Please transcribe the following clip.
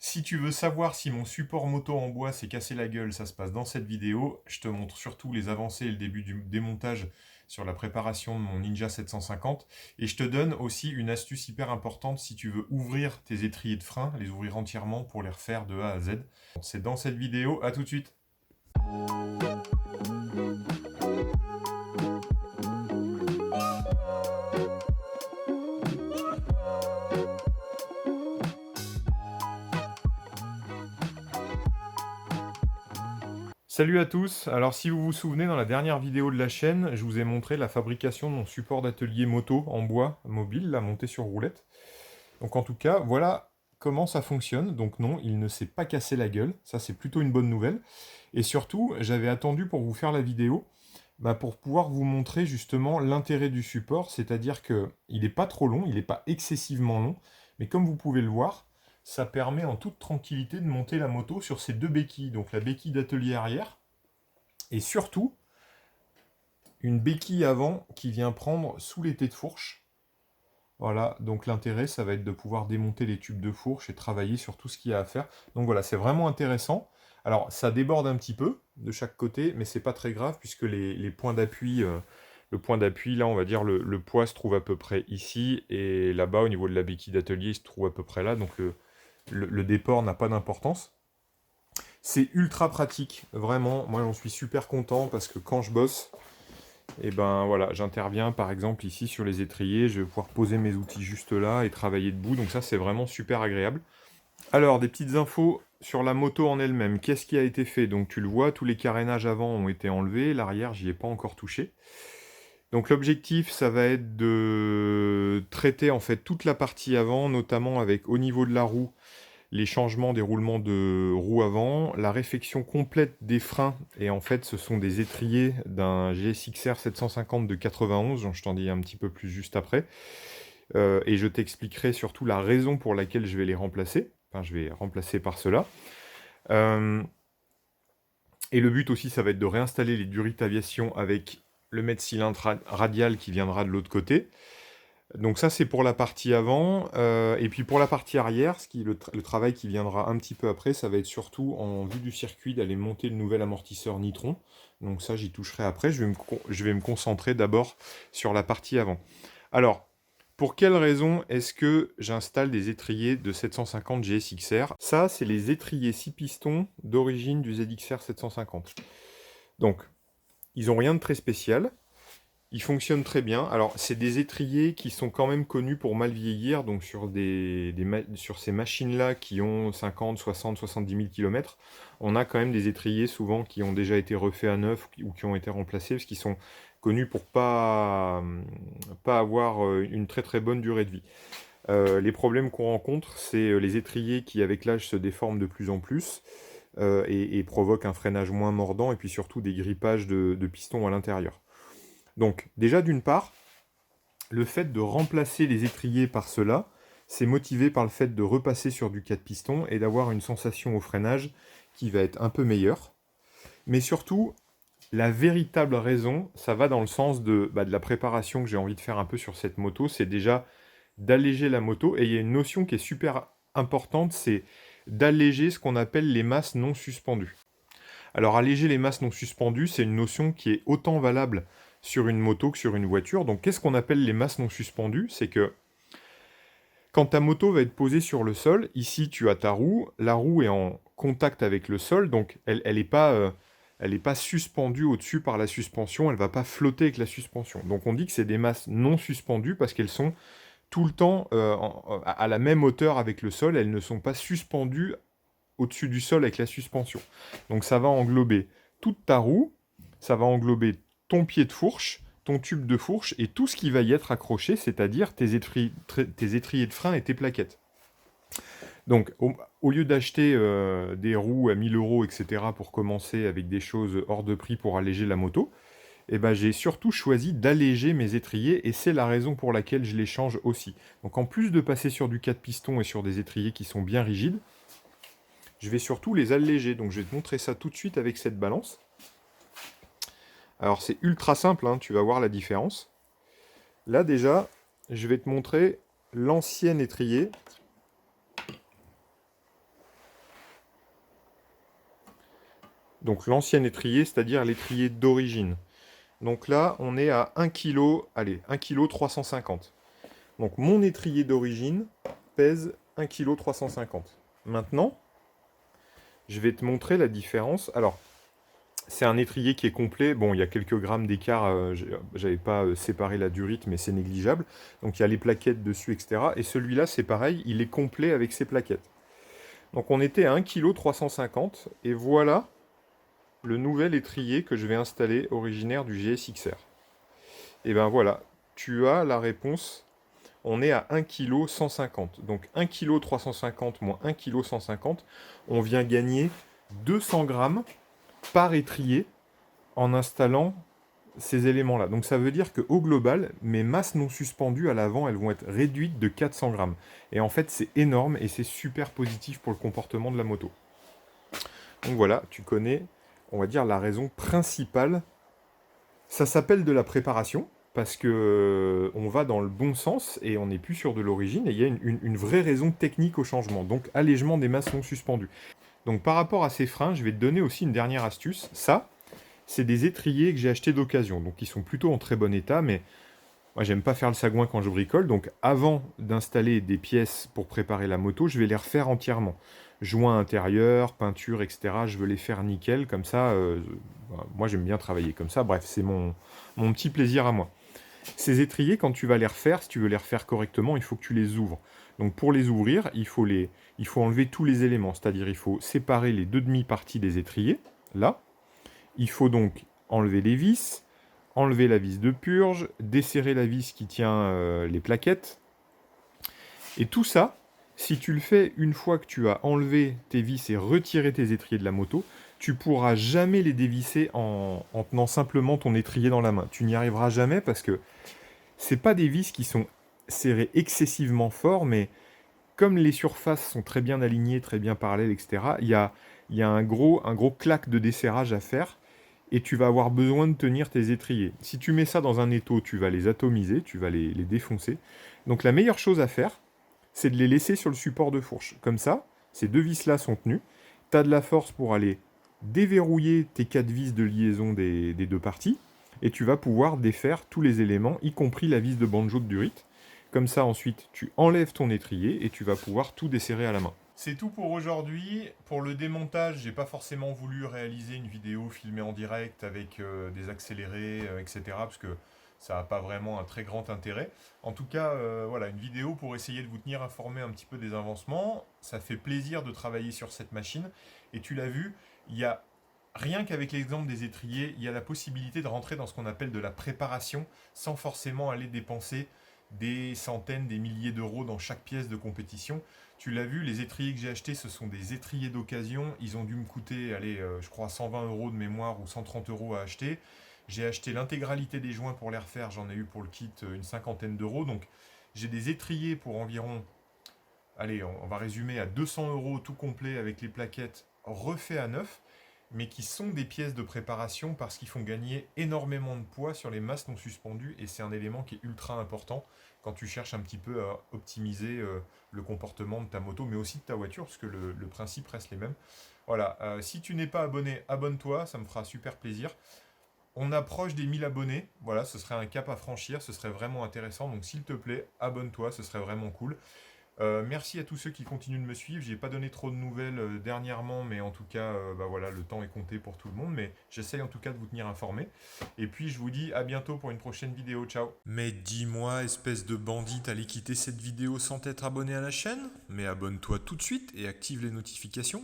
Si tu veux savoir si mon support moto en bois s'est cassé la gueule, ça se passe dans cette vidéo. Je te montre surtout les avancées et le début du démontage sur la préparation de mon Ninja 750. Et je te donne aussi une astuce hyper importante si tu veux ouvrir tes étriers de frein, les ouvrir entièrement pour les refaire de A à Z. C'est dans cette vidéo, à tout de suite. Salut à tous, alors si vous vous souvenez, dans la dernière vidéo de la chaîne, je vous ai montré la fabrication de mon support d'atelier moto en bois mobile, là, monté sur roulette. Donc en tout cas, voilà comment ça fonctionne. Donc non, il ne s'est pas cassé la gueule, ça c'est plutôt une bonne nouvelle. Et surtout, j'avais attendu pour vous faire la vidéo, pour pouvoir vous montrer justement l'intérêt du support, c'est-à-dire qu'il n'est pas trop long, il n'est pas excessivement long, mais comme vous pouvez le voir, ça permet en toute tranquillité de monter la moto sur ces deux béquilles, donc la béquille d'atelier arrière, et surtout, une béquille avant qui vient prendre sous l'étai de fourche. Voilà, donc l'intérêt, ça va être de pouvoir démonter les tubes de fourche et travailler sur tout ce qu'il y a à faire. Donc voilà, c'est vraiment intéressant. Alors, ça déborde un petit peu de chaque côté, mais c'est pas très grave puisque les points d'appui, le point d'appui, là, on va dire, le poids se trouve à peu près ici, et là-bas, au niveau de la béquille d'atelier, il se trouve à peu près là, donc le déport n'a pas d'importance. C'est ultra pratique, vraiment. Moi, j'en suis super content parce que quand je bosse, et ben voilà, j'interviens par exemple ici sur les étriers, je vais pouvoir poser mes outils juste là et travailler debout, donc ça c'est vraiment super agréable. Alors, des petites infos sur la moto en elle-même. Qu'est-ce qui a été fait? Donc tu le vois, tous les carénages avant ont été enlevés, l'arrière j'y ai pas encore touché. Donc l'objectif, ça va être de traiter en fait toute la partie avant, notamment avec au niveau de la roue, les changements des roulements de roue avant, la réfection complète des freins, et en fait ce sont des étriers d'un GSXR 750 de 91, dont je t'en dis un petit peu plus juste après, et je t'expliquerai surtout la raison pour laquelle je vais les remplacer, enfin je vais remplacer par cela. Et le but aussi ça va être de réinstaller les durites aviation avec le mètre-cylindre radial qui viendra de l'autre côté. Donc ça c'est pour la partie avant, et puis pour la partie arrière, le travail qui viendra un petit peu après, ça va être surtout en vue du circuit d'aller monter le nouvel amortisseur Nitron. Donc ça j'y toucherai après, je vais me concentrer d'abord sur la partie avant. Alors, pour quelle raison est-ce que j'installe des étriers de 750 GSXR? Ça c'est les étriers 6 pistons d'origine du ZXR 750. Donc, ils n'ont rien de très spécial. Ils fonctionnent très bien. Alors, c'est des étriers qui sont quand même connus pour mal vieillir, donc sur ces machines-là qui ont 50, 60, 70 000 km, on a quand même des étriers souvent qui ont déjà été refaits à neuf ou qui ont été remplacés, parce qu'ils sont connus pour pas avoir une très très bonne durée de vie. Les problèmes qu'on rencontre, c'est les étriers qui, avec l'âge, se déforment de plus en plus et provoquent un freinage moins mordant, et puis surtout des grippages de pistons à l'intérieur. Donc, déjà d'une part, le fait de remplacer les étriers par cela, c'est motivé par le fait de repasser sur du 4 pistons et d'avoir une sensation au freinage qui va être un peu meilleure. Mais surtout, la véritable raison, ça va dans le sens de la préparation que j'ai envie de faire un peu sur cette moto, c'est déjà d'alléger la moto. Et il y a une notion qui est super importante, c'est d'alléger ce qu'on appelle les masses non suspendues. Alors alléger les masses non suspendues, c'est une notion qui est autant valable sur une moto que sur une voiture. Donc qu'est-ce qu'on appelle les masses non suspendues? C'est que quand ta moto va être posée sur le sol, ici tu as ta roue, la roue est en contact avec le sol, donc elle n'est pas suspendue au-dessus par la suspension, elle ne va pas flotter avec la suspension. Donc on dit que c'est des masses non suspendues parce qu'elles sont tout le temps à la même hauteur avec le sol, elles ne sont pas suspendues au-dessus du sol avec la suspension. Donc ça va englober toute ta roue, ça va englober ton pied de fourche, ton tube de fourche et tout ce qui va y être accroché, c'est-à-dire tes étriers de frein et tes plaquettes. Donc au lieu d'acheter des roues à 1000 euros, etc. pour commencer avec des choses hors de prix pour alléger la moto, j'ai surtout choisi d'alléger mes étriers et c'est la raison pour laquelle je les change aussi. Donc en plus de passer sur du 4 pistons et sur des étriers qui sont bien rigides, je vais surtout les alléger. Donc je vais te montrer ça tout de suite avec cette balance. Alors c'est ultra simple, hein, tu vas voir la différence. Là déjà, je vais te montrer l'ancien étrier. Donc l'ancien étrier, c'est-à-dire l'étrier d'origine. Donc là, on est à 1 kg, allez, 1 kg 350. Donc mon étrier d'origine pèse 1 kg 350. Maintenant, je vais te montrer la différence. Alors, c'est un étrier qui est complet. Bon, il y a quelques grammes d'écart. J'avais pas séparé la durite, mais c'est négligeable. Donc il y a les plaquettes dessus, etc. Et celui-là, c'est pareil, il est complet avec ses plaquettes. Donc on était à 1 kg 350. Et voilà le nouvel étrier que je vais installer, originaire du GSXR. Et ben voilà, tu as la réponse. On est à 1 kg 150. Donc 1 kg 350 moins 1 kg 150, on vient gagner 200 grammes par étrier en installant ces éléments-là. Donc ça veut dire qu'au global, mes masses non suspendues à l'avant, elles vont être réduites de 400 grammes. Et en fait, c'est énorme et c'est super positif pour le comportement de la moto. Donc voilà, tu connais, on va dire, la raison principale. Ça s'appelle de la préparation, parce que on va dans le bon sens et on n'est plus sur de l'origine, et il y a une vraie raison technique au changement, donc allègement des masses non suspendues. Donc par rapport à ces freins, je vais te donner aussi une dernière astuce. Ça, c'est des étriers que j'ai achetés d'occasion, donc ils sont plutôt en très bon état, mais moi j'aime pas faire le sagouin quand je bricole, donc avant d'installer des pièces pour préparer la moto, je vais les refaire entièrement. Joints intérieurs, peinture, etc. Je veux les faire nickel, comme ça, moi j'aime bien travailler comme ça, bref, c'est mon petit plaisir à moi. Ces étriers, quand tu vas les refaire, si tu veux les refaire correctement, il faut que tu les ouvres. Donc pour les ouvrir, il faut enlever tous les éléments, c'est-à-dire il faut séparer les deux demi-parties des étriers, là. Il faut donc enlever les vis, enlever la vis de purge, desserrer la vis qui tient les plaquettes. Et tout ça, si tu le fais une fois que tu as enlevé tes vis et retiré tes étriers de la moto, tu pourras jamais les dévisser en tenant simplement ton étrier dans la main. Tu n'y arriveras jamais parce que c'est pas des vis qui sont serrées excessivement fort, mais comme les surfaces sont très bien alignées, très bien parallèles, etc., il y a un gros claque de desserrage à faire et tu vas avoir besoin de tenir tes étriers. Si tu mets ça dans un étau, tu vas les atomiser, tu vas les défoncer. Donc la meilleure chose à faire, c'est de les laisser sur le support de fourche. Comme ça, ces deux vis-là sont tenues. Tu as de la force pour aller déverrouiller tes 4 vis de liaison des deux parties, et tu vas pouvoir défaire tous les éléments, y compris la vis de banjo de durite. Comme ça, ensuite, tu enlèves ton étrier et tu vas pouvoir tout desserrer à la main. C'est tout pour aujourd'hui. Pour le démontage, j'ai pas forcément voulu réaliser une vidéo filmée en direct avec des accélérés, etc. parce que ça n'a pas vraiment un très grand intérêt. En tout cas, voilà, une vidéo pour essayer de vous tenir informé un petit peu des avancements. Ça fait plaisir de travailler sur cette machine. Et tu l'as vu, il y a rien qu'avec l'exemple des étriers, il y a la possibilité de rentrer dans ce qu'on appelle de la préparation sans forcément aller dépenser des centaines, des milliers d'euros dans chaque pièce de compétition. Tu l'as vu, les étriers que j'ai achetés, ce sont des étriers d'occasion. Ils ont dû me coûter, allez, je crois 120 euros de mémoire ou 130 euros à acheter. J'ai acheté l'intégralité des joints pour les refaire. J'en ai eu pour le kit une cinquantaine d'euros. Donc j'ai des étriers pour environ, allez, on va résumer à 200 euros tout complet avec les plaquettes refaits à neuf, mais qui sont des pièces de préparation parce qu'ils font gagner énormément de poids sur les masses non suspendues et c'est un élément qui est ultra important quand tu cherches un petit peu à optimiser le comportement de ta moto, mais aussi de ta voiture, parce que le principe reste les mêmes. Voilà, si tu n'es pas abonné, abonne-toi, ça me fera super plaisir. On approche des 1000 abonnés, voilà, ce serait un cap à franchir, ce serait vraiment intéressant, donc s'il te plaît, abonne-toi, ce serait vraiment cool. Merci à tous ceux qui continuent de me suivre. J'ai pas donné trop de nouvelles dernièrement, mais en tout cas, bah voilà, le temps est compté pour tout le monde. Mais j'essaye en tout cas de vous tenir informé. Et puis je vous dis à bientôt pour une prochaine vidéo. Ciao. Mais dis-moi, espèce de bandit, t'allais quitter cette vidéo sans t'être abonné à la chaîne? Mais abonne-toi tout de suite et active les notifications.